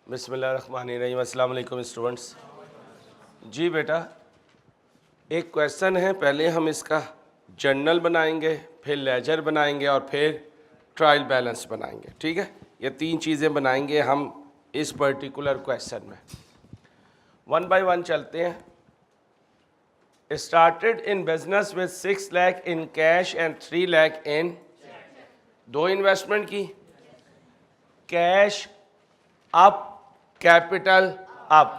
बिस्मिल्लाहिर्रहमानिर्रहीम। अस्सलाम वालेकुम स्टूडेंट्स। जी बेटा, एक क्वेश्चन है, पहले हम इसका जर्नल बनाएंगे, फिर लेजर बनाएंगे और फिर ट्रायल बैलेंस बनाएंगे। ठीक है, ये तीन चीज़ें बनाएंगे हम इस पर्टिकुलर क्वेश्चन में। वन बाय वन चलते हैं। Started in business with 6 lakh in cash and 3 lakh in, दो इन्वेस्टमेंट की, cash up, capital up,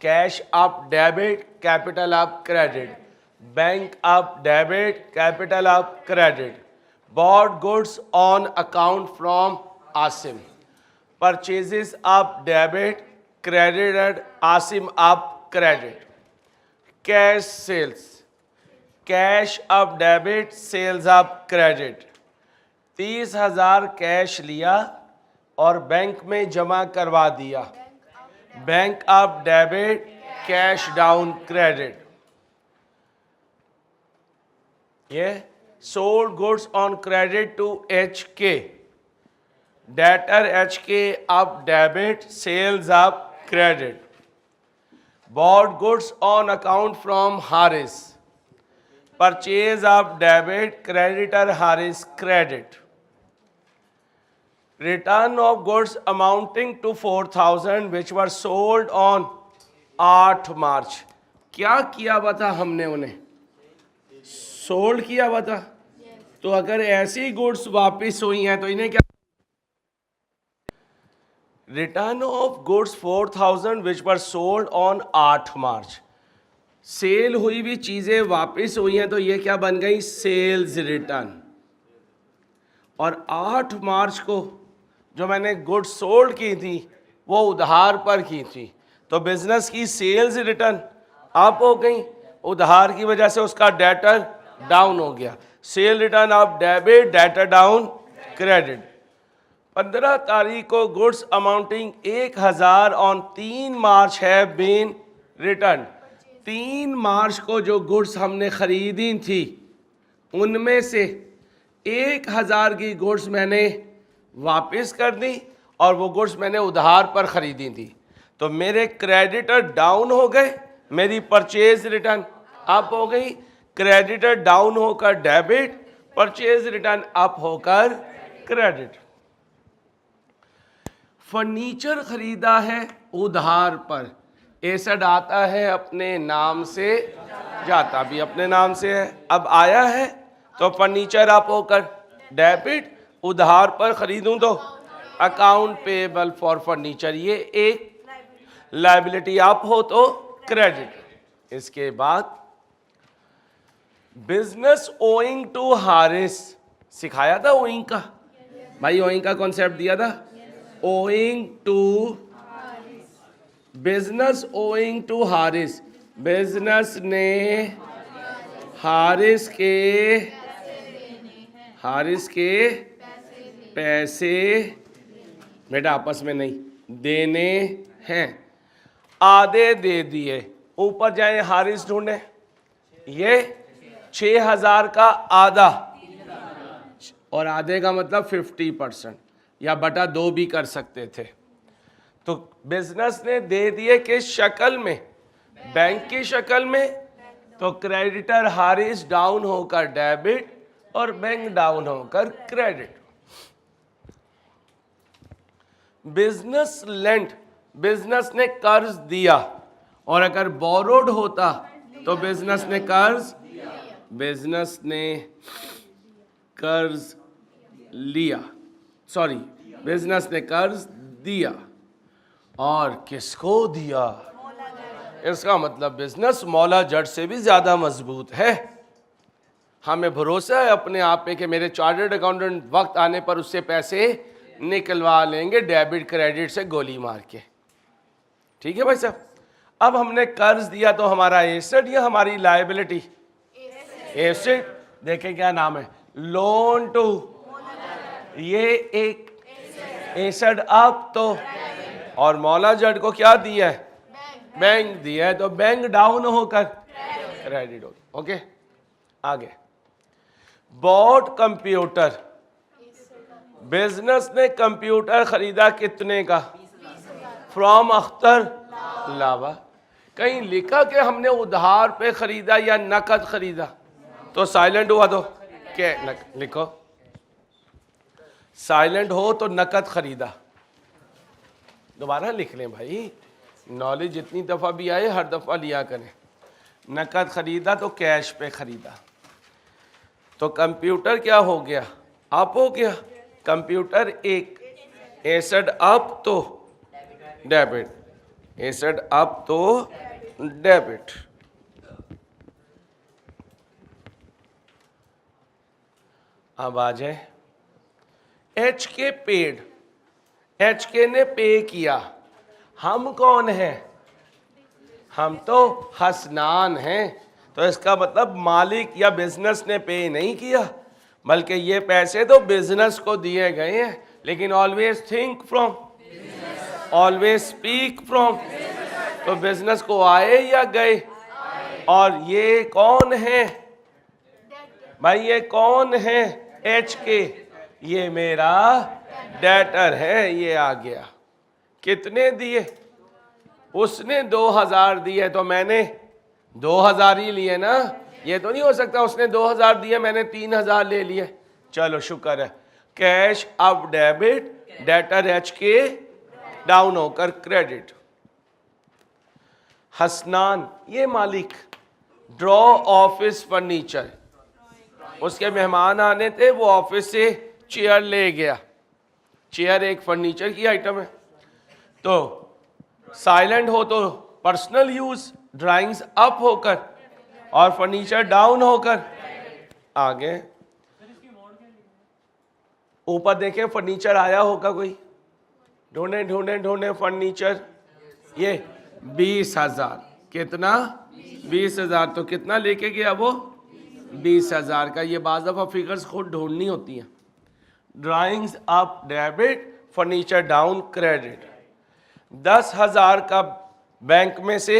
cash up debit, capital up credit, bank up debit, capital up credit, bought goods on account from Asim, purchases up debit, credited Asim up credit, cash sales, cash up debit, sales up credit। 30,000 cash लिया और bank में जमा करवा दिया, bank up debit, cash down credit. ये sold goods on credit to HK, debtor HK up debit, sales up credit, bought goods on account from Haris, purchase up debit, creditor Haris credit, return of goods amounting to 4,000 which were sold on 8 मार्च। क्या किया हुआ था हमने? उन्हें sold किया हुआ था। तो अगर ऐसी गुड्स वापस हुई हैं तो इन्हें क्या? Return of goods 4,000 which were sold on 8 March. Sale हुई हुई चीजें वापस हुई हैं तो ये क्या बन गई? Sales return. और 8 मार्च को जो मैंने गुड्स सोल्ड की थी वो उधार पर की थी, तो बिजनेस की सेल्स रिटर्न अप हो गई, उधार की वजह से उसका डेटर डाउन हो गया। Cell return up debit, debtor down credit. 15 तारीख को गुड्स अमाउंटिंग 1,000 ऑन 3 मार्च है बीन रिटर्न। 3 मार्च को जो गुड्स हमने खरीदी थी उनमें से 1,000 की गुड्स मैंने वापस कर दी और वो गुड्स मैंने उधार पर खरीदी थी, तो मेरे क्रेडिटर डाउन हो गए, मेरी परचेज रिटर्न अप हो गई। क्रेडिटर डाउन होकर डेबिट, परचेज रिटर्न अप होकर क्रेडिट। फर्नीचर खरीदा है उधार पर, एसेट आता है अपने नाम से, जाता भी अपने नाम से है। अब आया है तो फर्नीचर अप होकर डेबिट, उधार पर खरीदूं तो अकाउंट पेएबल फॉर फर्नीचर, ये एक लायबिलिटी अप हो तो क्रेडिट। इसके बाद बिजनेस ओइंग टू हारिस, सिखाया था ओइंग का भाई, ओइंग का कॉन्सेप्ट दिया था। Owing to, business owing to Haris, business ने हारिस के पैसे बेटा आपस में नहीं देने हैं, आधे दे दिए। ऊपर जाए हारिस ढूंढे, ये 6,000 का आधा, और आधे का मतलब 50% या बटा 2 भी कर सकते थे। तो बिजनेस ने दे दिए किस शक्ल में? बैंक की शक्ल में। तो क्रेडिटर हारिस डाउन होकर डेबिट और बैंक डाउन होकर क्रेडिट। बिजनेस लेंट, बिजनेस ने कर्ज दिया, और अगर बोरोड होता तो बिजनेस ने कर्ज लिया, सॉरी बिजनेस ने कर्ज दिया। और किसको दिया? इसका मतलब बिजनेस मौला जट से भी ज्यादा मजबूत है। हमें भरोसा है अपने आप पे कि मेरे चार्टर्ड अकाउंटेंट वक्त आने पर उससे पैसे निकलवा लेंगे डेबिट क्रेडिट से गोली मार के। ठीक है भाई साहब। अब हमने कर्ज दिया तो हमारा एसेट या हमारी लायबिलिटी? एसेट। देखें क्या नाम है, लोन टू, ये एक एसेट अप तो, और मौला जट को क्या दिया है? बैंक दिया है, तो बैंक डाउन होकर क्रेडिट हो। ओके आगे। बॉट कंप्यूटर, बिजनेस ने कंप्यूटर खरीदा कितने का? फ्रॉम अख्तर लावा। कहीं लिखा कि हमने उधार पे खरीदा या नकद खरीदा, तो साइलेंट हुआ तो क्या लिखो, साइलेंट हो तो नकद खरीदा। दोबारा लिख लें भाई, नॉलेज जितनी दफ़ा भी आए हर दफ़ा लिया करें। नकद खरीदा तो कैश पे खरीदा। तो कंप्यूटर क्या हो गया, अप हो गया। कंप्यूटर एक एसेट अप तो डेबिट, एसेट अप तो डेबिट। अब आ जाए एच के पेड, एच के ने पे किया। हम कौन हैं, हम तो हसनान हैं। तो इसका मतलब मालिक या बिजनेस ने पे नहीं किया, बल्कि ये पैसे तो बिजनेस को दिए गए हैं। लेकिन always think from, always speak from, तो बिजनेस को आए या गए। और ये कौन है भाई, ये कौन है, एच के, ये मेरा डेटर है। ये आ गया, कितने दिए, उसने 2000 दिए तो मैंने 2000 ही लिए ना। ये तो नहीं हो सकता उसने 2000 दिए मैंने 3000 ले लिए। चलो शुक्र है, कैश अब डेबिट, डेटर एच के डाउन होकर क्रेडिट। हसनान ये मालिक, ड्रॉ ऑफिस फर्नीचर, उसके मेहमान आने थे, वो ऑफिस से चेयर ले गया। चेयर एक फर्नीचर की आइटम है। तो साइलेंट हो तो पर्सनल यूज, ड्राइंग्स अप होकर और फर्नीचर डाउन होकर। आगे ऊपर देखें, फर्नीचर आया होगा कोई, ढूंढे ढूंढे ढूंढे फर्नीचर, ये 20,000। कितना, 20,000। तो कितना लेके गया वो, 20,000 का। ये बाज़ दफ़ा फिगर्स खुद ढूंढनी होती हैं। Drawings up debit, furniture down credit. 10,000 का बैंक में से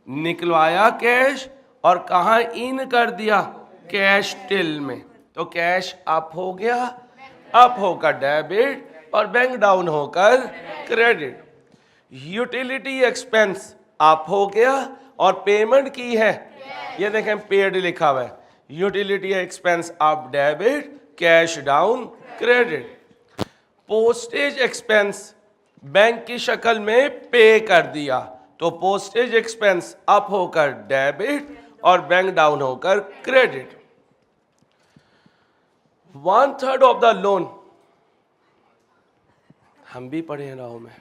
निकलवाया कैश और कहाँ इन कर दिया, कैश टिल में। तो कैश अप हो गया, अप होकर डेबिट और बैंक डाउन होकर क्रेडिट। यूटिलिटी एक्सपेंस अप हो गया और पेमेंट की है, ये देखें पेड लिखा हुआ है। Utility expense up debit, cash down credit. Postage expense bank की शक्ल में पे कर दिया, तो पोस्टेज एक्सपेंस अप होकर डेबिट और बैंक डाउन होकर क्रेडिट। 1/3 ऑफ द लोन, हम भी पढ़े हैं राहों में।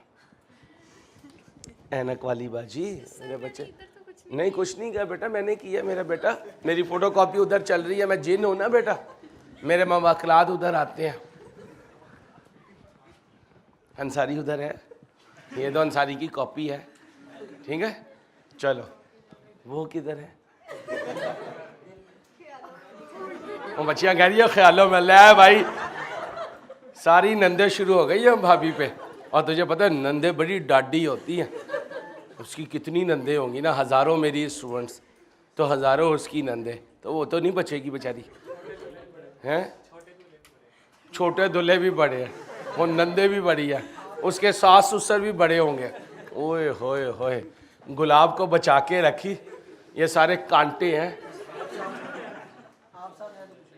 ऐनक वाली बाजी मेरे बच्चे, नहीं कुछ नहीं किया बेटा, मैंने किया मेरा बेटा। मेरी फोटो कॉपी उधर चल रही है, मैं जिन हूं ना बेटा, मेरे मवाकलात उधर आते हैं। अंसारी उधर है, ये तो अंसारी की कॉपी है, ठीक है। चलो वो किधर है, वो बच्चियां कह रही है ख्यालों में। ले भाई, सारी नंदे शुरू हो गई हैं भाभी पे। और तुझे पता है नंदे बड़ी डाडी होती हैं, उसकी कितनी नंदे होंगी ना, हज़ारों मेरी स्टूडेंट्स, तो हज़ारों उसकी नंदे, तो वो तो नहीं बचेगी बेचारी हैं। छोटे दूल्हे भी बड़े हैं, वो नंदे भी बड़ी है, उसके सास ससुर भी बड़े होंगे। ओए होए होए, गुलाब को बचा के रखी, ये सारे कांटे हैं।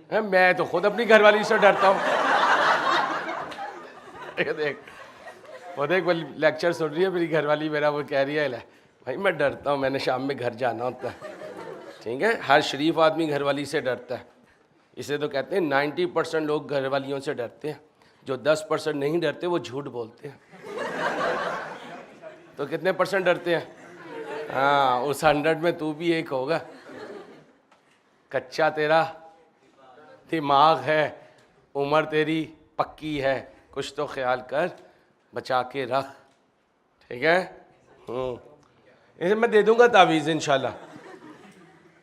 मैं तो खुद अपनी घरवाली से डरता हूँ। देख वो देख वो लेक्चर सुन रही है मेरी घरवाली मेरा, वो कह रही है भाई मैं डरता हूँ, मैंने शाम में घर जाना होता है, ठीक है। हर शरीफ आदमी घरवाली से डरता है। इसे तो कहते हैं 90% लोग घरवालियों से डरते हैं, जो 10% नहीं डरते वो झूठ बोलते हैं। तो कितने % डरते हैं? हाँ, उस 100 में तू भी एक होगा। कच्चा तेरा दिमाग है, उम्र तेरी पक्की है, कुछ तो ख्याल कर, बचा के रख, ठीक है। इसे मैं दे दूंगा तावीज़, इंशाल्लाह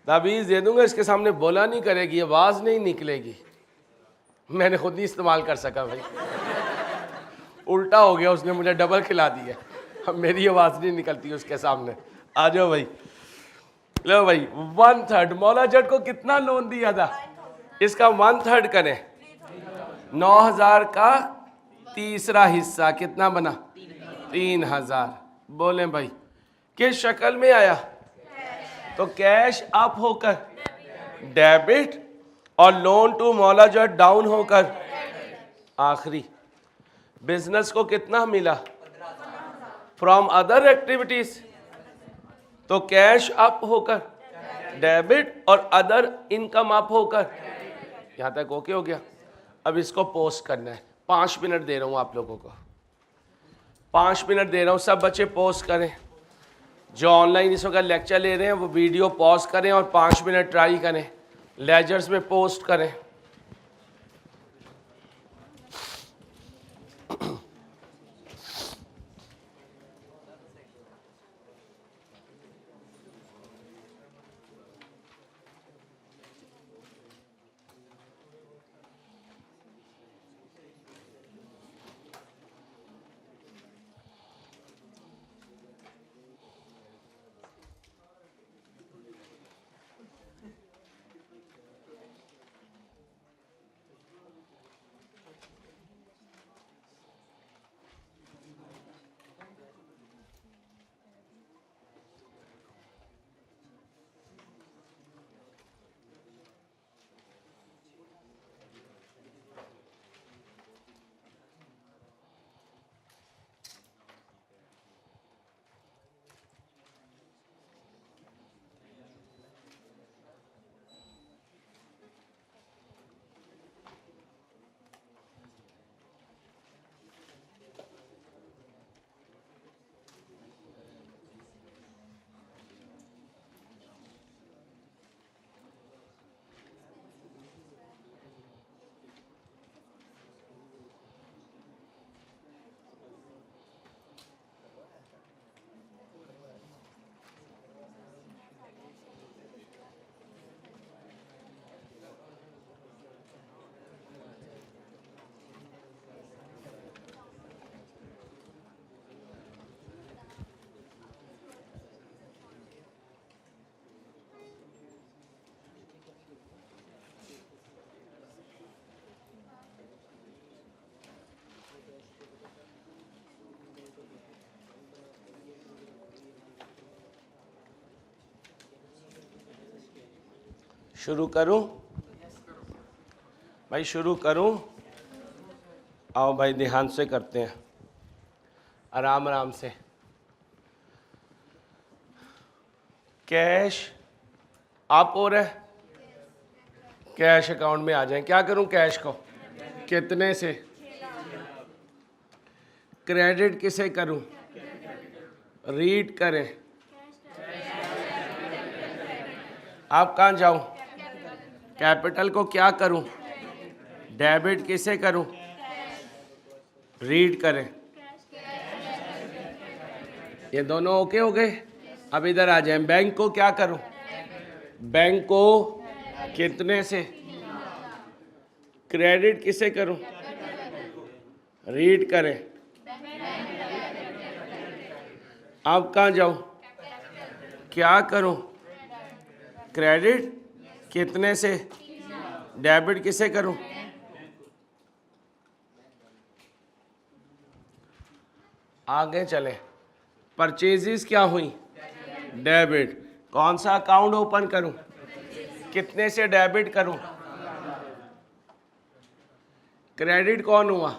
तावीज़ दे दूंगा। इसके सामने बोला नहीं करेगी, आवाज़ नहीं निकलेगी। मैंने खुद नहीं इस्तेमाल कर सका भाई, उल्टा हो गया, उसने मुझे डबल खिला दिया। अब मेरी आवाज़ नहीं निकलती उसके सामने। आ जाओ भाई, लो भाई 1/3। मौला जट को कितना लोन दिया था, इसका 1/3 करें। 9,000 का तीसरा हिस्सा कितना बना, 3,000। बोलें भाई किस शक्ल में आया? तो कैश अप होकर डेबिट और लोन टू मौला जो डाउन होकर आखिरी। बिजनेस को कितना मिला फ्रॉम अदर एक्टिविटीज? तो कैश अप होकर डेबिट और अदर इनकम अप होकर। यहां तक ओके हो गया? अब इसको पोस्ट करना है। 5 मिनट दे रहा हूं आप लोगों को, 5 मिनट दे रहा हूं। सब बच्चे पोस्ट करें, जो ऑनलाइन इस वक्त लेक्चर ले रहे हैं वो वीडियो पॉज करें और 5 मिनट ट्राई करें, लेजर्स में पोस्ट करें। शुरू करूं भाई? शुरू करूं? आओ भाई, ध्यान से करते हैं, आराम आराम से। कैश अप हो रहा है, कैश अकाउंट में आ जाए। क्या करूं कैश को? कितने से? क्रेडिट किसे करूं? रीड करें। आप कहाँ जाऊं? कैपिटल को क्या करूं? डेबिट किसे करूं? रीड करें। ये दोनों ओके हो गए? अब इधर आ जाएं। बैंक को क्या करूं? बैंक को कितने से? क्रेडिट किसे करूं? रीड करें। अब कहाँ जाऊं? क्या करूं? क्रेडिट कितने से? डेबिट किसे करूं? आगे चले। परचेजेस क्या हुई? डेबिट। कौन सा अकाउंट ओपन करूं? कितने से डेबिट करूं? क्रेडिट कौन हुआ?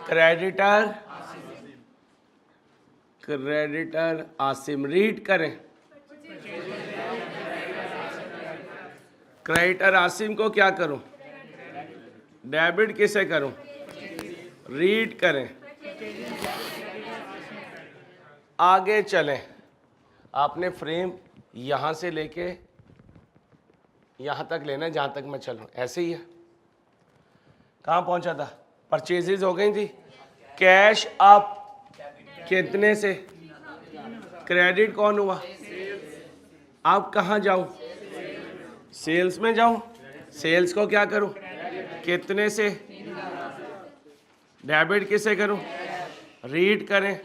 क्रेडिटर। क्रेडिटर आसिम। रीड करें। क्रेडिटर आसिम को क्या करूं? डेबिट किसे करूं? रीड करें। आगे चलें। आपने फ्रेम यहां से लेके यहां तक लेना है, जहां तक मैं चलूं। ऐसे ही है। कहां पहुंचा था? परचेजेज हो गई थी। कैश अप कितने से? क्रेडिट कौन हुआ? अब कहां जाऊं? सेल्स में जाऊं। सेल्स को क्या करूं? कितने से? डेबिट किसे करूं? रीड करें।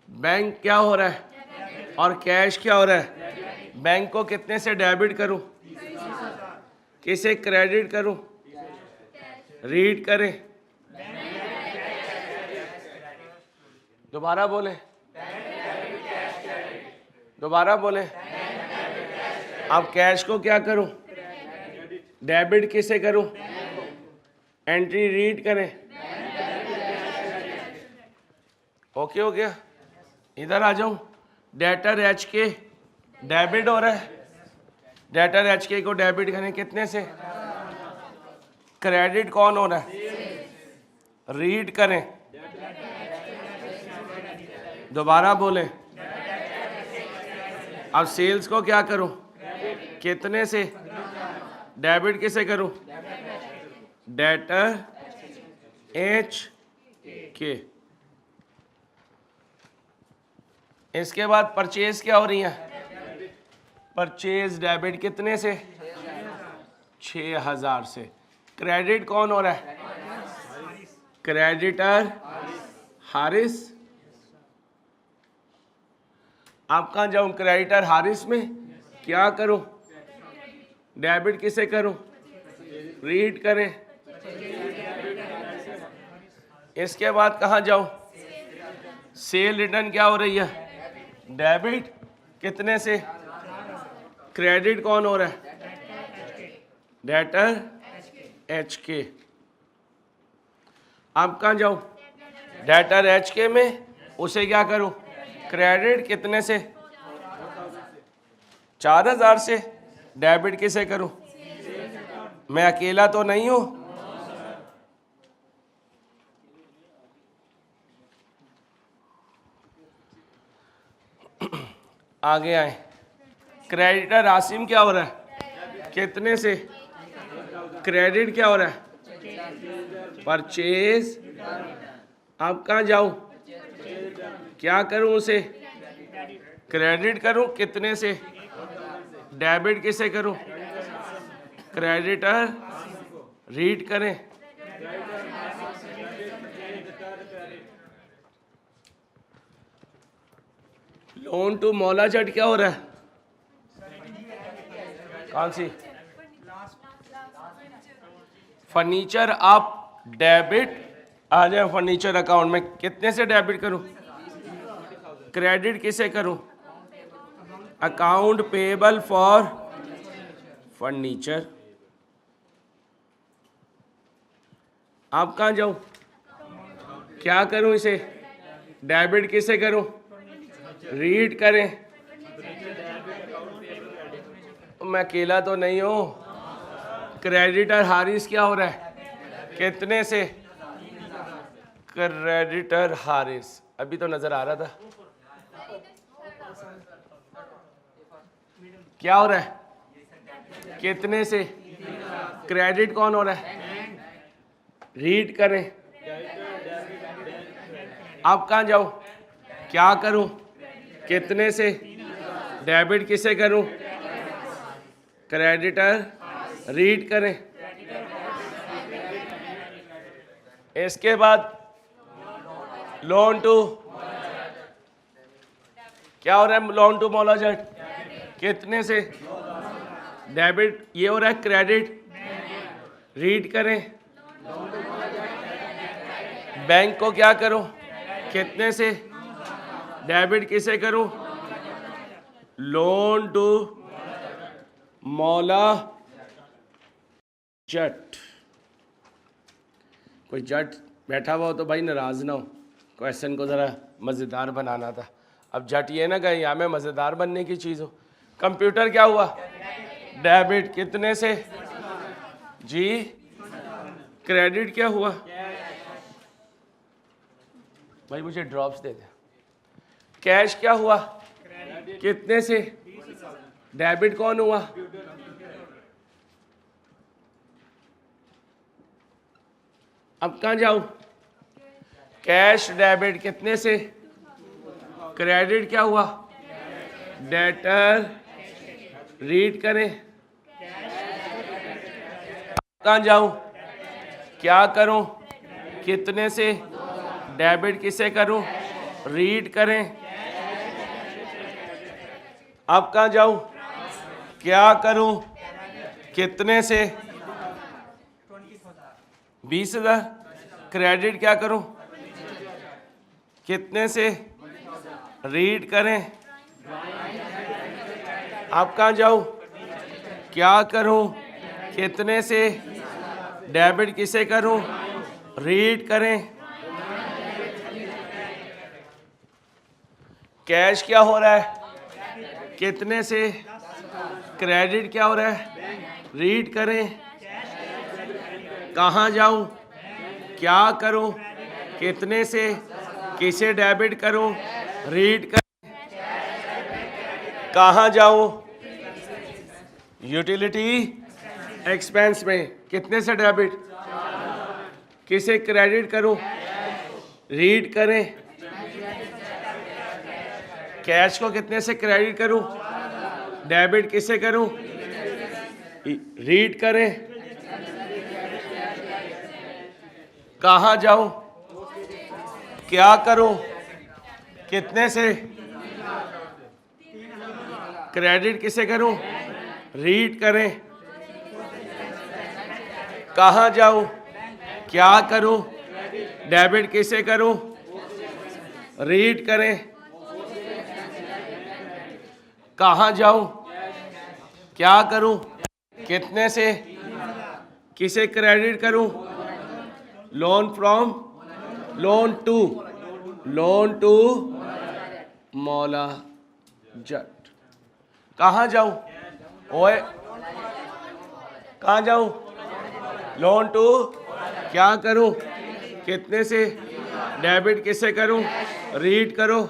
बैंक क्या हो रहा है और कैश क्या हो रहा है? बैंक को कितने से डेबिट करूं? किसे क्रेडिट करूं? रीड करें। दोबारा बोले, दोबारा बोले। अब कैश को क्या करूं? डेबिट किसे करूं? एंट्री रीड करें। ओके हो गया। इधर आ जाऊं। डेटर एच के डेबिट हो रहा है, डेटर एच के को डेबिट करें कितने से? क्रेडिट कौन हो रहा है? रीड करें। दोबारा बोले। अब सेल्स को क्या करूं? कितने से? डेबिट किसे करूं? डेटर एच के। इसके बाद परचेज क्या हो रही है? परचेज डेबिट कितने से? 6000 से। क्रेडिट कौन हो रहा है? क्रेडिटर हारिस। आप कहाँ जाऊं? क्रेडिटर हारिस में क्या करूं? डेबिट किसे करूं? रीड करें। इसके बाद कहाँ जाऊं? सेल रिटर्न क्या हो रही है? डेबिट कितने से? क्रेडिट कौन हो रहा है? डेटर एच के। अब कहाँ जाऊं? डेटर एच के में उसे क्या करूं? क्रेडिट कितने से? 4000 से। डेबिट किसे करूं? मैं अकेला तो नहीं हूं। आगे आए। क्रेडिटर आसिम क्या हो रहा है? कितने से? क्रेडिट क्या हो रहा है? परचेज। अब कहाँ जाऊं? क्या करूं उसे? क्रेडिट करूं कितने से? डेबिट किसे करूं? क्रेडिटर रीड करें। लोन टू मौला जट क्या हो रहा है? कौन सी? फर्नीचर आप डेबिट आ जाए। फर्नीचर अकाउंट में कितने से डेबिट करूं? क्रेडिट किसे करूं? Account payable for furniture. आप कहाँ जाऊं? क्या करूं इसे? डेबिट किसे करूं? रीड करें। मैं अकेला तो नहीं हूं। क्रेडिटर हारिस क्या हो रहा है? कितने से? क्रेडिटर हारिस। अभी तो नजर आ रहा था। क्या हो रहा है? कितने से? क्रेडिट कौन हो रहा है? रीड करें। अब कहाँ जाऊं? क्या करूं? कितने से? डेबिट किसे करूं? क्रेडिटर रीड करें। इसके बाद लोन टू क्या हो रहा है? लोन टू मौला जट कितने से? डेबिट। ये हो रहा है क्रेडिट। रीड करें। बैंक को क्या करूं? कितने से? डेबिट किसे करूं? Loan to Maula Jatt. कोई जट बैठा हुआ हो तो भाई नाराज ना हो। क्वेश्चन को ज़रा मज़ेदार बनाना था। अब जट ये ना कहीं यहाँ में मज़ेदार बनने की चीज़ हो। कंप्यूटर क्या हुआ? डेबिट कितने से? जी। क्रेडिट क्या हुआ? भाई मुझे ड्रॉप्स दे दे। कैश क्या हुआ? कितने से? डेबिट कौन हुआ? अब कहाँ जाऊं? कैश डेबिट कितने से? क्रेडिट क्या हुआ? डेटर रीड करें। कहाँ जाऊं? क्या करूं? कितने से? डेबिट किसे करूं? रीड करें। अब कहाँ जाऊं? क्या करूं? कितने से? 20,000। क्रेडिट क्या करूं? कितने से, रीड करें। आप कहाँ जाऊँ, क्या करूँ, कितने से, डेबिट किसे करूँ, रीड करें। कैश क्या हो रहा है, कितने से, क्रेडिट क्या हो रहा है, रीड करें। कहाँ जाऊँ, क्या करूँ, कितने से, किसे डेबिट करूँ, रीड कर। कहाँ जाऊँ, यूटिलिटी एक्सपेंस में, कितने से डेबिट, किसे क्रेडिट करूँ, रीड करें। कैश को कितने से क्रेडिट करूँ, डेबिट किसे करूँ, रीड करें। कहाँ जाऊँ, क्या करूँ, कितने से, क्रेडिट किसे करूं, रीड करें। कहाँ जाऊं, क्या करूं, डेबिट किसे करूं, रीड करें। कहाँ जाऊं, क्या करूं, कितने से, किसे क्रेडिट करूं, loan from, loan to Maula Jatt. कहाँ जाऊं, ओए कहाँ जाऊं, लोन टू, क्या करूं, कितने से, डेबिट किसे करूं, रीड करो।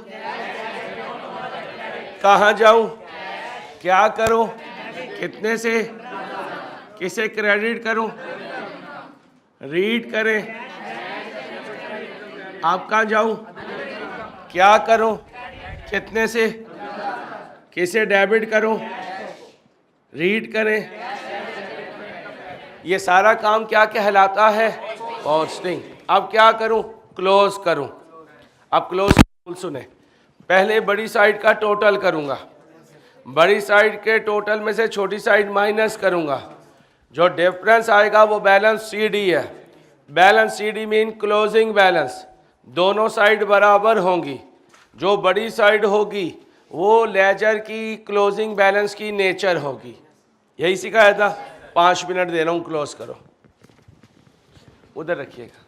कहाँ जाऊं, क्या करूं, कितने से, किसे क्रेडिट करूं, रीड करें। आप कहाँ जाऊं, क्या करूं, कितने से, किसे डेबिट करूं, रीड करें। ये सारा काम क्या कहलाता है, कॉस्टिंग। अब क्या करूं, क्लोज करूं। अब क्लोज सुने, पहले बड़ी साइड का टोटल करूंगा, बड़ी साइड के टोटल में से छोटी साइड माइनस करूंगा, जो डिफरेंस आएगा वो बैलेंस सीडी है। Balance CD mean closing balance, दोनों साइड बराबर होंगी। जो बड़ी साइड होगी वो लेजर की क्लोजिंग बैलेंस की नेचर होगी। यही सिखाया था। 5 मिनट दे रहा हूँ, क्लोज करो, उधर रखिएगा।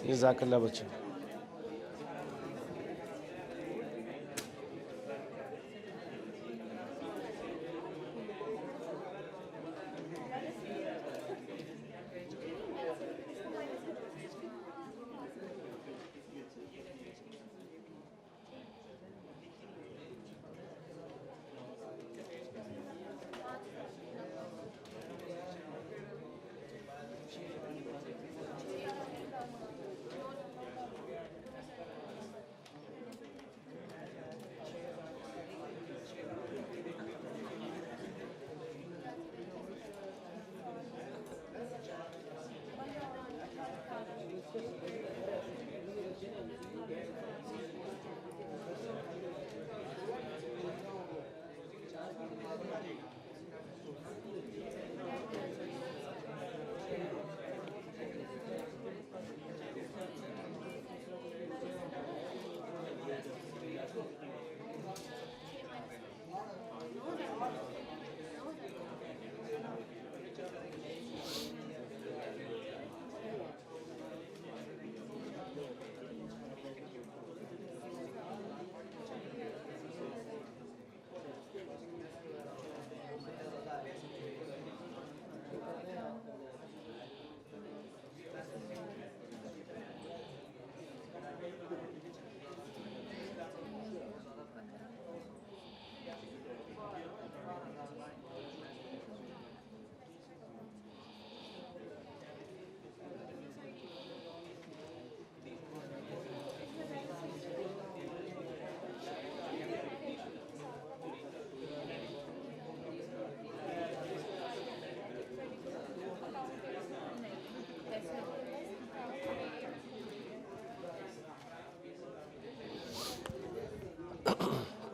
जज़ाकल्लाह बच्चे।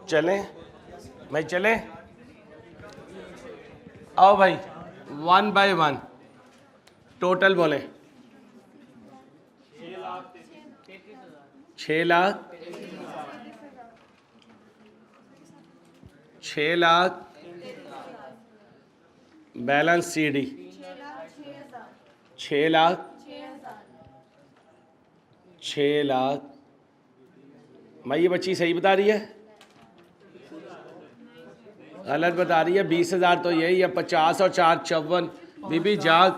चलें भाई, चलें, आओ भाई, 1 बाय 1 टोटल बोलें। 6 लाख, 6 लाख, बैलेंस CD 6 लाख, 6 लाख। मैं ये बच्ची सही बता रही है, गलत बता रही है? 20,000 तो यही है, 50 और 4 54। बीबी जाग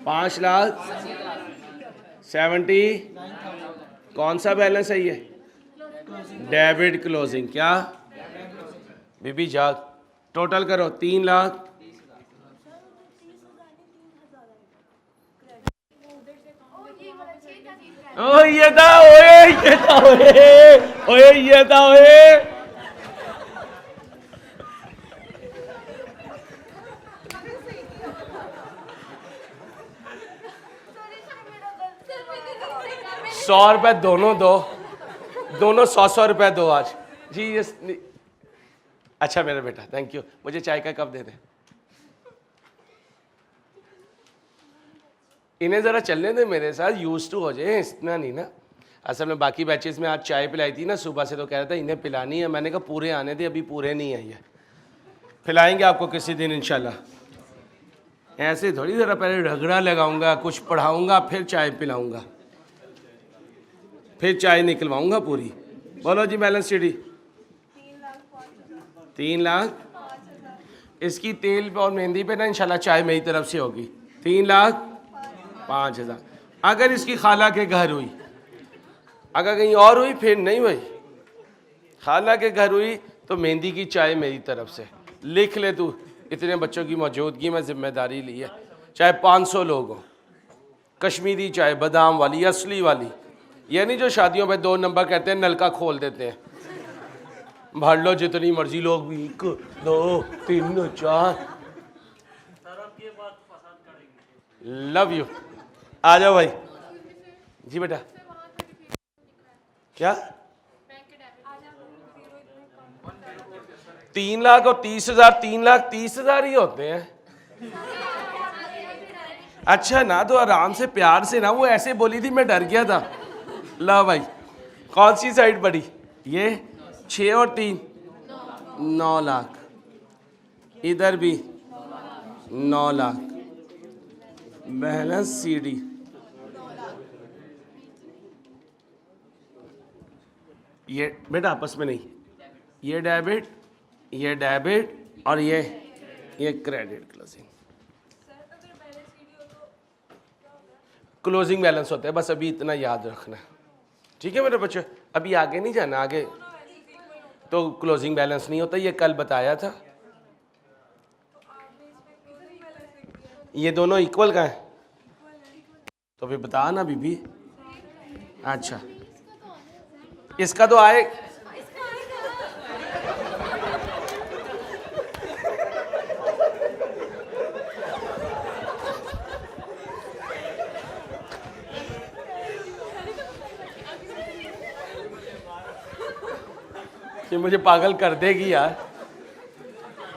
5 लाख 70। कौन सा बैलेंस है ये? Debit closing. क्या बीबी जाग? टोटल करो 3 लाख। ओ ये था, ओए ये था, ओए ये था, ओए ₹100 दोनों दो, दोनों 100 रुपए दो आज जी। ये अच्छा मेरा बेटा, थैंक यू। मुझे चाय का कप दे दे। इन्हें ज़रा चलने दे मेरे साथ, यूज टू हो जाए, इतना नहीं ना। असल में बाकी बैचेस में आज चाय पिलाई थी ना सुबह से, तो कह रहा था इन्हें पिलानी है। मैंने कहा पूरे आने थे, अभी पूरे नहीं है, ये पिलाएंगे आपको किसी दिन इंशाल्लाह। ऐसे थोड़ी, ज़रा पहले रगड़ा लगाऊंगा, कुछ पढ़ाऊंगा, फिर चाय पिलाऊंगा, फिर चाय निकलवाऊंगा पूरी। बोलो जी बैलेंस शीट। 3 लाख। इसकी तेल पे और मेहंदी पे ना इंशाल्लाह चाय मेरी तरफ से होगी। 3 लाख 5,000। अगर इसकी खाला के घर हुई, अगर कहीं और हुई फिर नहीं हुई, खाला के घर हुई तो मेहंदी की चाय मेरी तरफ से। लिख ले तू, इतने बच्चों की मौजूदगी में जिम्मेदारी ली है। चाहे 500 लोग हों, कश्मीरी चाय, बादाम वाली, असली वाली, ये नहीं जो शादियों पे 2 नंबर कहते हैं, नलका खोल देते हैं। भर लो जितनी मर्जी लोग, 1 2 3 4। Love you. आ जाओ भाई जी बेटा। क्या 3 लाख और 30,000? 3 लाख 30,000 ही होते हैं। अच्छा ना, तो आराम से प्यार से ना, वो ऐसे बोली थी मैं डर गया था। ला भाई, कौन सी साइड पड़ी? ये 6 और 3 9 लाख। इधर भी 9 लाख। बैलेंस CD ये बेटा आपस में नहीं, ये डेबिट और ये क्रेडिट क्लोजिंग। क्लोजिंग बैलेंस होता है, बस अभी इतना याद रखना है, ठीक है मेरे बच्चे। अभी आगे नहीं जाना, आगे तो क्लोजिंग बैलेंस नहीं होता, ये कल बताया था। ये दोनों इक्वल का है तो फिर बता ना बीबी। अच्छा इसका तो आए, ये मुझे पागल कर देगी यार,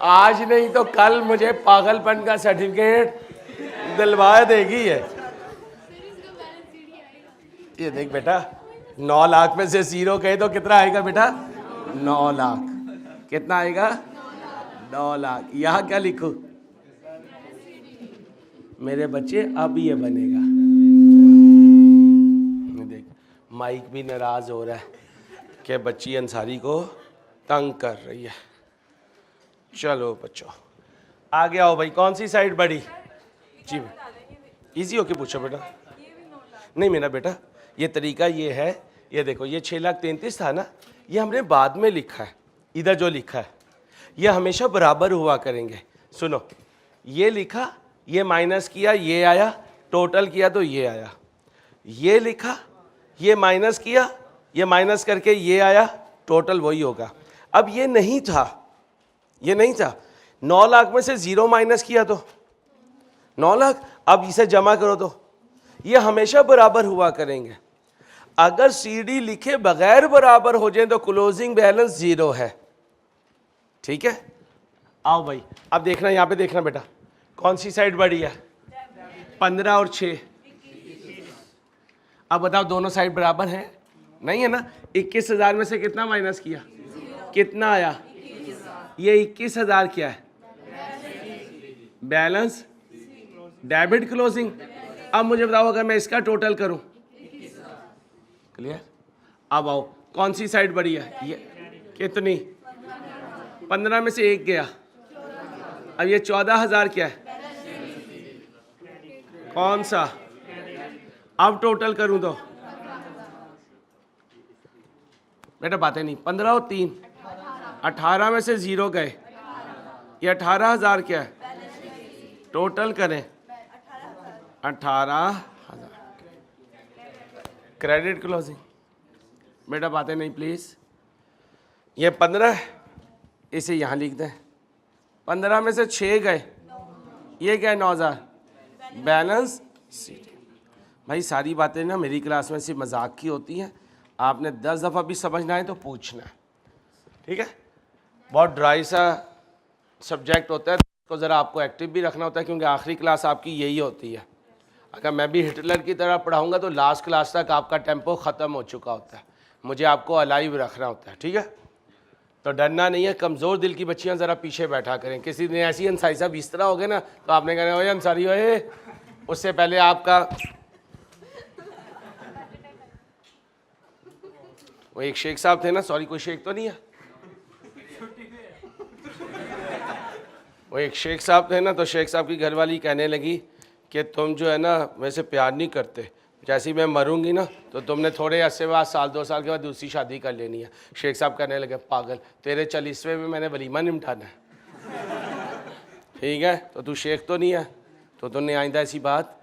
आज नहीं तो कल मुझे पागलपन का सर्टिफिकेट दिलवा देगी है। ये देख बेटा 9 लाख में से 0 कहे तो कितना आएगा बेटा? 9 लाख। कितना आएगा? 9 लाख। यहाँ क्या लिखूं मेरे बच्चे? अब ये बनेगा। देख माइक भी नाराज हो रहा है कि बच्ची अंसारी को तंग कर रही है। चलो बच्चों आगे आओ भाई, कौन सी साइड बड़ी? जी इजी होके पूछो बेटा। नहीं मेरा बेटा ये तरीका ये है, ये देखो ये 6,33,000 था ना, ये हमने बाद में लिखा है। इधर जो लिखा है ये हमेशा बराबर हुआ करेंगे। सुनो ये लिखा, ये माइनस किया, ये आया, टोटल किया तो ये आया। ये लिखा, ये माइनस किया, ये माइनस करके ये आया, टोटल वही होगा। अब ये नहीं था, ये नहीं था। 9 लाख में से 0 माइनस किया तो 9 लाख। अब इसे जमा करो तो ये हमेशा बराबर हुआ करेंगे। अगर सीडी लिखे बगैर बराबर हो जाए तो क्लोजिंग बैलेंस 0 है, ठीक है। आओ भाई अब देखना, यहाँ पे देखना बेटा कौन सी साइड बड़ी है? 15 और 6। अब बताओ दोनों साइड बराबर है? नहीं है ना। 21,000 में से कितना माइनस किया? कितना आया? ये 21,000 क्या है? Balance debit closing. अब मुझे बताओ अगर मैं इसका टोटल करूं, क्लियर? अब आओ कौन सी साइड बड़ी है? ये कितनी? 15 में से 1 गया। अब ये 14,000 क्या है? कौन सा? अब टोटल करूं तो बेटा बातें नहीं। 15 और 3 18 में से 0 गए, ये 18,000 क्या है? टोटल करें 18,000। Credit closing. बेटा बातें नहीं प्लीज। ये 15 इसे यहाँ लिख दें। 15 में से 6 गए, ये क्या है? 9,000। Balance sheet. भाई सारी बातें ना मेरी क्लास में सिर्फ मजाक की होती हैं, आपने 10 दफ़ा भी समझना है तो पूछना है, ठीक है। बहुत ड्राई सा सब्जेक्ट होता है, तो ज़रा आपको एक्टिव भी रखना होता है क्योंकि आखिरी क्लास आपकी यही होती है। अगर मैं भी हिटलर की तरह पढ़ाऊँगा तो लास्ट क्लास तक आपका टेम्पो ख़त्म हो चुका होता है। मुझे आपको अलाइव रखना होता है, ठीक है। तो डरना नहीं है। कमज़ोर दिल की बच्चियाँ ज़रा पीछे बैठा करें। किसी दिन ऐसी अंसारी साहब इस तरह हो गए ना तो आपने कहना ओए अंसारी ओए, उससे पहले आपका वो एक शेख साहब थे ना, सॉरी कोई शेख तो नहीं है, वो एक शेख साहब थे ना, तो शेख साहब की घरवाली कहने लगी कि तुम जो है ना वैसे प्यार नहीं करते, जैसे ही मैं मरूंगी ना तो तुमने थोड़े अरसे बाद 1-2 साल के बाद दूसरी शादी कर लेनी है। शेख साहब कहने लगे पागल, तेरे 40वें में मैंने वलीमा निपटाना है, ठीक है। तो तू शेख तो नहीं है तो तूने आइंदा ऐसी बात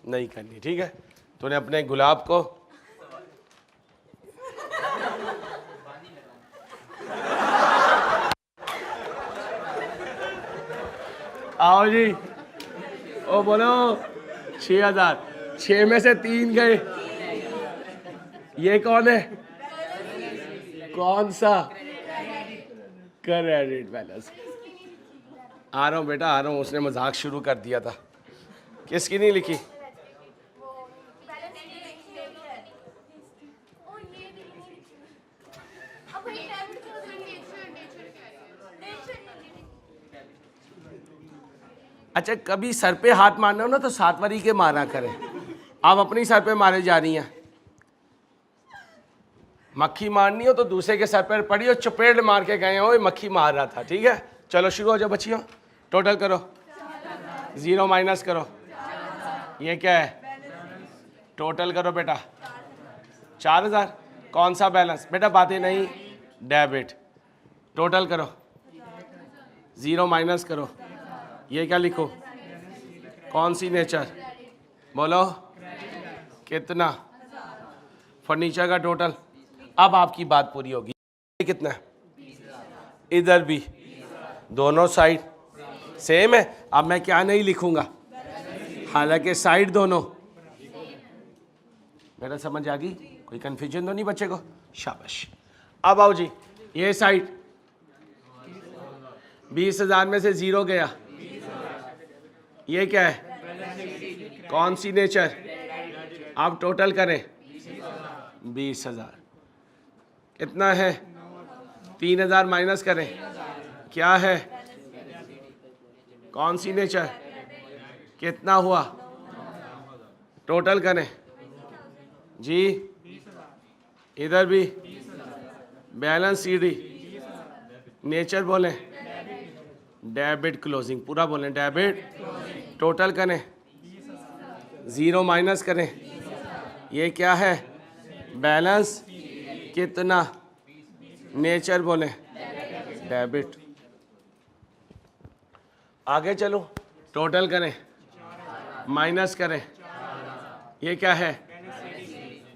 नहीं करनी, ठीक है। तूने अपने गुलाब को आओ जी, ओ बोलो 6,000। 6 में से 3 गए, ये कौन है? कौन सा? Credit balance. आ रहा हूँ बेटा आ रहा हूँ, उसने मजाक शुरू कर दिया था। किसकी नहीं लिखी? अच्छा कभी सर पे हाथ मारना हो ना तो 7 बारी के मारा करें। आप अपनी सर पे मारे जा रही हैं। मक्खी मारनी हो तो दूसरे के सर पर पड़ी हो, चपेट मार के गए हो, मक्खी मार रहा था, ठीक है। चलो शुरू हो जाओ बच्चियों, टोटल करो, 0 माइनस करो, ये क्या है, टोटल करो बेटा, 4000। कौन सा बैलेंस बेटा, बातें नहीं, डेबिट। टोटल करो, 0 माइनस करो, ये क्या लिखो, कौन सी नेचर, बोलो कितना, फर्नीचर का टोटल। अब आपकी बात पूरी होगी, कितना है, इधर भी दोनों साइड सेम है। अब मैं क्या नहीं लिखूंगा, हालांकि साइड दोनों, मेरा समझ आ गई, कोई कंफ्यूजन तो नहीं बच्चे को, शाबाश। अब आओ जी, ये साइड 20,000 में से 0 गया, ये क्या है, कौन सी नेचर, आप टोटल करें, 20,000 कितना है, 3,000 माइनस करें, क्या है, कौन सी नेचर, कितना हुआ, टोटल करें जी, इधर भी बैलेंस सीडी, नेचर बोलें, डेबिट क्लोजिंग, पूरा बोलें डेबिट, टोटल करें, 0 माइनस करें, ये क्या है, बैलेंस कितना, नेचर बोलें डेबिट। आगे चलो, टोटल करें, माइनस करें, ये क्या है,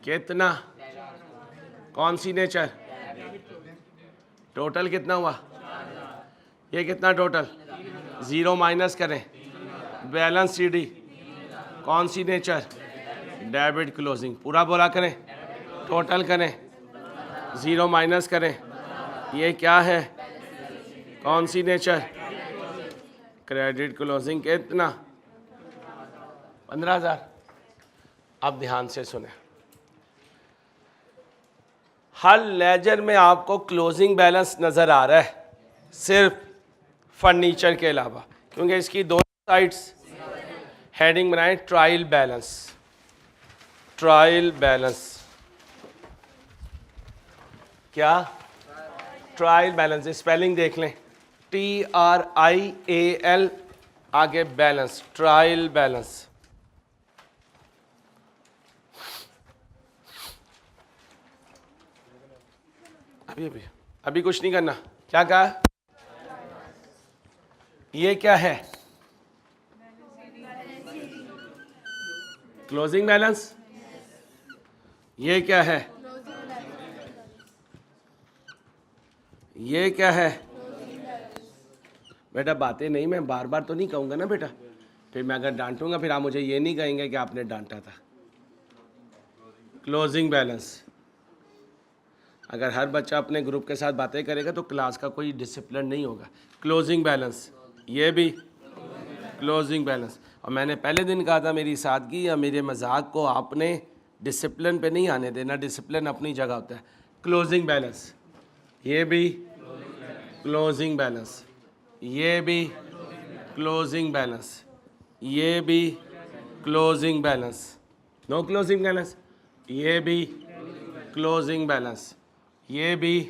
कितना, कौन सी नेचर, टोटल कितना हुआ, ये कितना टोटल, 0 माइनस करें, बैलेंस सीडी, कौन सी नेचर, डेबिट क्लोजिंग, पूरा बोला करें, टोटल करें, 0 माइनस करें, ये क्या है, कौन सी नेचर, क्रेडिट क्लोजिंग, कितना, 15,000। अब ध्यान से सुने, हर लेजर में आपको क्लोजिंग बैलेंस नज़र आ रहा है, सिर्फ फर्नीचर के अलावा, क्योंकि इसकी दोनों साइड्स हेडिंग बनाएं, ट्रायल बैलेंस, ट्रायल बैलेंस, क्या, ट्रायल बैलेंस, स्पेलिंग देख लें, TRIAL, आगे बैलेंस, ट्रायल बैलेंस। अभी कुछ नहीं करना, क्या कहा, ये क्या है, क्लोजिंग बैलेंस, ये क्या है, ये क्या है बेटा, बातें नहीं, मैं बार बार तो नहीं कहूँगा ना बेटा, फिर मैं अगर डांटूंगा फिर आप मुझे ये नहीं कहेंगे कि आपने डांटा था। क्लोजिंग बैलेंस, अगर हर बच्चा अपने ग्रुप के साथ बातें करेगा तो क्लास का कोई डिसिप्लिन नहीं होगा। क्लोजिंग बैलेंस, ये भी क्लोजिंग बैलेंस, और मैंने पहले दिन कहा था मेरी सादगी या मेरे मजाक को आपने डिसिप्लिन पे नहीं आने देना, डिसिप्लिन अपनी जगह होता है। क्लोजिंग बैलेंस, ये भी क्लोजिंग बैलेंस, ये भी क्लोजिंग बैलेंस, ये भी closing balance, no closing balance, ये भी क्लोजिंग बैलेंस, ये भी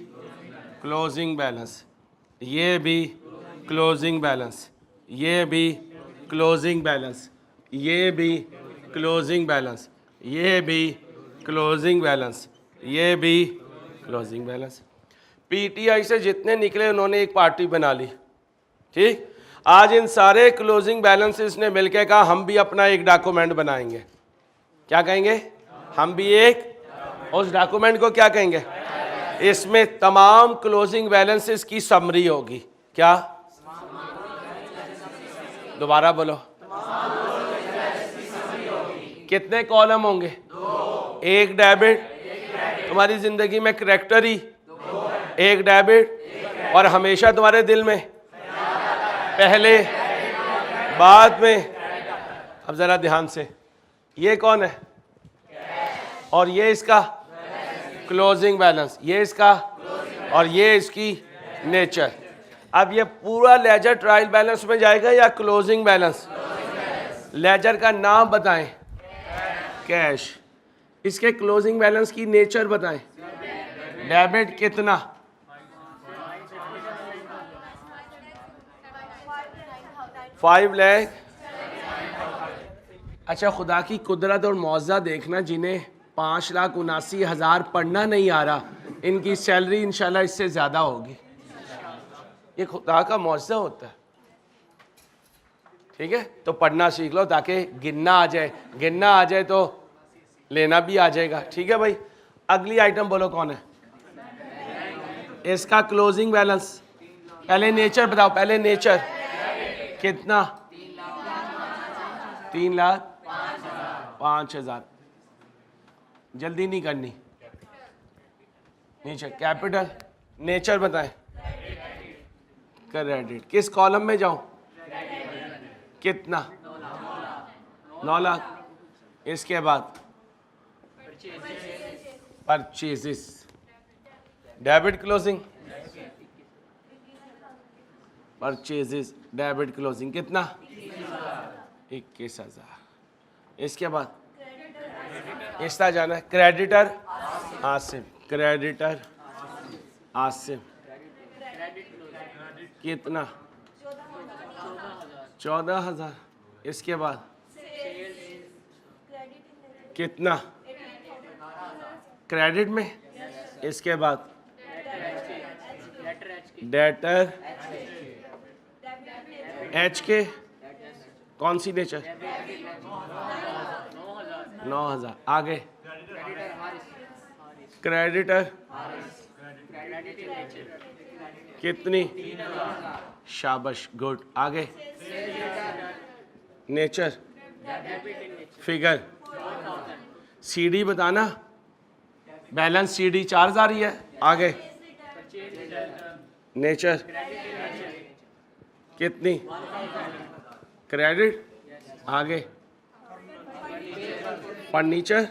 क्लोजिंग बैलेंस, ये भी क्लोजिंग बैलेंस, ये भी क्लोजिंग बैलेंस, ये भी क्लोजिंग बैलेंस, ये भी क्लोजिंग बैलेंस, ये भी क्लोजिंग बैलेंस। पीटीआई से जितने निकले उन्होंने एक पार्टी बना ली, ठीक। आज इन सारे क्लोजिंग बैलेंसेस ने मिलकर कहा हम भी अपना एक डॉक्यूमेंट बनाएंगे। क्या कहेंगे, हम भी एक, उस डॉक्यूमेंट को क्या कहेंगे, इसमें तमाम क्लोजिंग बैलेंसेस की समरी होगी। क्या, दोबारा बोलो, कितने कॉलम होंगे, एक डेबिट, तुम्हारी जिंदगी में करैक्टर ही एक डेबिट, और हमेशा तुम्हारे दिल में पहले बाद में। अब जरा ध्यान से, ये कौन है, और ये इसका क्लोजिंग बैलेंस, ये इसका, और ये इसकी नेचर। अब ये पूरा लेजर ट्रायल बैलेंस में जाएगा या क्लोजिंग बैलेंस? लेजर का नाम बताएं, कैश। इसके क्लोजिंग बैलेंस की नेचर बताएं, डेबिट कितना? 5 लाख। अच्छा, खुदा की कुदरत और मौज़ा देखना, जिन्हें 5,79,000 पढ़ना नहीं आ रहा, इनकी सैलरी इंशाल्लाह इससे ज़्यादा होगी। ये खुदा का मौज़ा होता है। ठीक है, तो पढ़ना सीख लो ताकि गिनना आ जाए, गिनना आ जाए तो लेना भी आ जाएगा। ठीक है भाई, अगली आइटम बोलो कौन है? इसका क्लोजिंग बैलेंस। पहले नेचर बताओ, पहले नेचर कितना? 3,05,000। जल्दी नहीं करनी। नेचर कैपिटल, नेचर बताएं। क्रेडिट किस कॉलम में जाऊं? कितना? 9 लाख। इसके बाद purchases, debit closing, purchases debit closing कितना? 21,000। इसके बाद इसका जाना है क्रेडिटर आसिम, क्रेडिटर आसिम कितना? 14,000। इसके बाद कितना? क्रेडिट में। इसके बाद डेटर एच के कौन सी नेचर? 9,000। आगे क्रेडिटर कितनी? शाबाश, गुड। आगे नेचर फिगर, सीडी बताना, बैलेंस सीडी 4,000 ही है। आगे नेचर कितनी? क्रेडिट। आगे फर्नीचर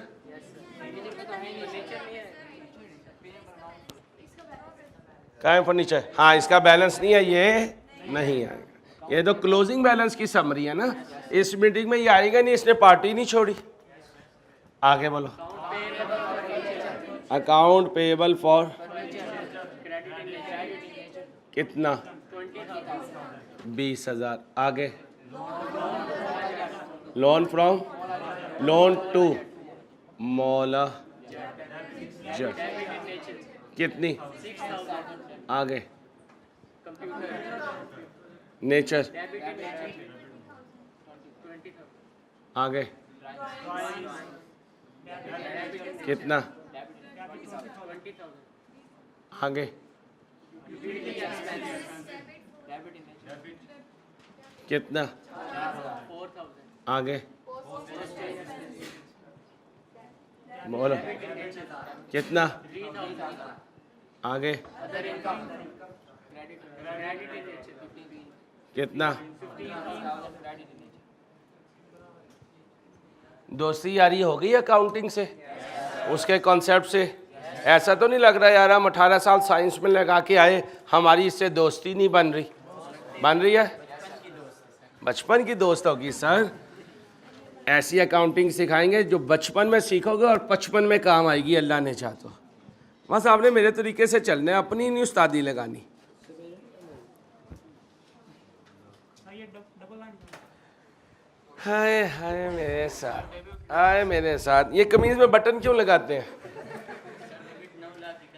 क्या है? फर्नीचर, हाँ, इसका बैलेंस नहीं है, ये नहीं आएगा। ये तो क्लोजिंग बैलेंस की समरी है ना, इस मीटिंग में ये आएगा नहीं, इसने पार्टी नहीं छोड़ी। आगे बोलो। अकाउंट पेएबल फॉर कितना? 20,000। आगे loan from, loan to Maula Jatt कितनी? आगे नेचर, आगे कितना? आगे कितना? आगे बोलो कितना? आगे कितना? दोस्ती यारी हो गई अकाउंटिंग से, उसके कॉन्सेप्ट से। ऐसा तो नहीं लग रहा यार हम 18 साल साइंस में लगा के आए, हमारी इससे दोस्ती नहीं बन रही? बन रही है, बचपन की दोस्त होगी सर। ऐसी अकाउंटिंग सिखाएंगे जो बचपन में सीखोगे और 55 में काम आएगी, अल्लाह ने चाहा तो। बस आपने मेरे तरीके से चलना है, अपनी नहीं उस्तादी लगानी। हाय हाय मेरे साथ, हाय मेरे साथ। ये कमीज में बटन क्यों लगाते हैं?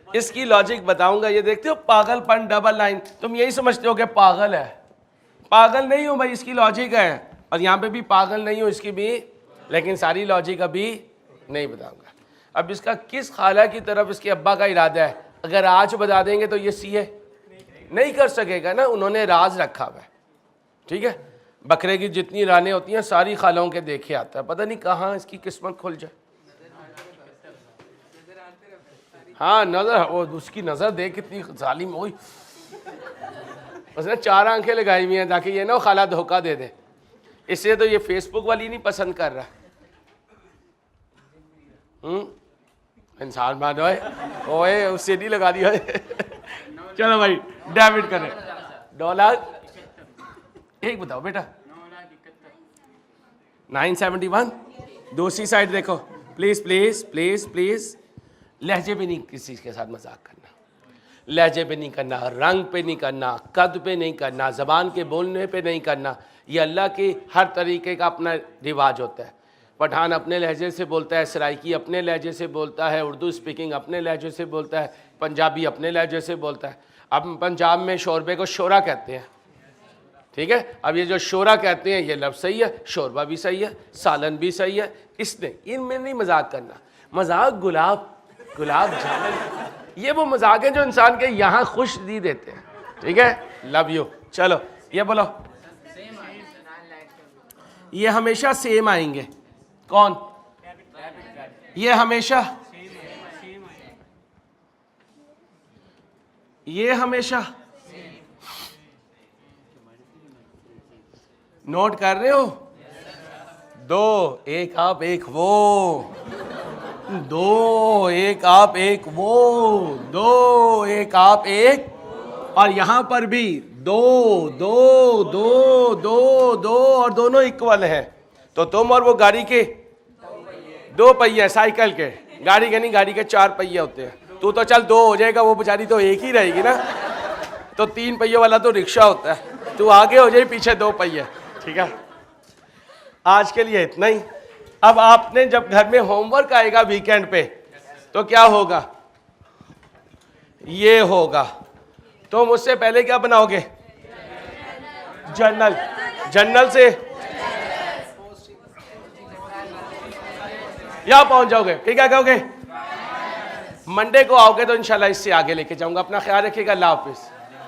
इसकी लॉजिक बताऊंगा। ये देखते हो पागलपन, डबल लाइन, तुम यही समझते हो कि पागल है। पागल नहीं हूं भाई, इसकी लॉजिक है। और यहाँ पे भी पागल नहीं हूं, इसकी भी, लेकिन सारी लॉजिक अभी नहीं बताऊंगा। अब इसका किस खाला की तरफ इसके अब्बा का इरादा है, अगर आज बता देंगे तो ये सीए नहीं कर सकेगा ना, उन्होंने राज रखा हुआ है। ठीक है, बकरे की जितनी रानें होती हैं सारी खालों के देखे आता है, पता नहीं कहाँ इसकी किस्मत खुल जाए। हाँ नजर, वो उसकी नजर देख कितनी जालिम हुई, उसने 4 आंखें लगाई हुई हैं ताकि ये ना खाला धोखा दे दे। इसलिए तो ये फेसबुक वाली नहीं पसंद कर रहा। इंसान मान ओए उससे नहीं लगा दिया। चलो भाई डेबिट करें। $9 एक बताओ बेटा। 971। दूसरी साइड देखो प्लीज प्लीज प्लीज प्लीज। लहजे पे नहीं किसी के साथ मजाक करना, लहजे पे नहीं करना, रंग पे नहीं करना, कद पे नहीं करना, ज़बान के बोलने पे नहीं करना। ये अल्लाह के हर तरीके का अपना रिवाज होता है। पठान अपने लहजे से बोलता है, सराइकी अपने लहजे से बोलता है, उर्दू स्पीकिंग अपने लहजे से बोलता है, पंजाबी अपने लहजे से बोलता है। अब पंजाब में शोरबे को शोरा कहते हैं, ठीक है। अब ये जो शोरा कहते हैं ये लफ्ज़ सही है, शोरबा भी सही है, सालन भी सही है। इसने इनमें नहीं मजाक करना। मजाक गुलाब जामुन, ये वो मजाक है जो इंसान के यहाँ खुश दी देते हैं, ठीक है। Love you. चलो ये बोलो, ये हमेशा सेम आएंगे। कौन? ये हमेशा, ये हमेशा नोट कर रहे हो? दो, एक आप एक वो, दो, एक आप एक वो, दो, एक आप एक, और यहां पर भी दो दो दो दो दो, और दोनों इक्वल है। तो तुम और वो गाड़ी के दो पहिए, साइकिल के, गाड़ी के नहीं, गाड़ी के 4 पहिए होते हैं। तू तो चल 2 हो जाएगा, वो बेचारी तो एक ही रहेगी ना। तो 3 पहियों वाला तो रिक्शा होता है, तू आगे हो जाए, पीछे 2 पहिए, ठीक है। आज के लिए इतना ही। अब आपने जब घर में होमवर्क आएगा वीकेंड पे तो क्या होगा? ये होगा। तो मुझसे पहले क्या बनाओगे? जर्नल। जर्नल से यहां पहुंच जाओगे, फिर क्या कहोगे? मंडे को आओगे तो इंशाल्लाह इससे आगे लेके जाऊंगा। अपना ख्याल रखिएगा। अल्लाह हाफिज।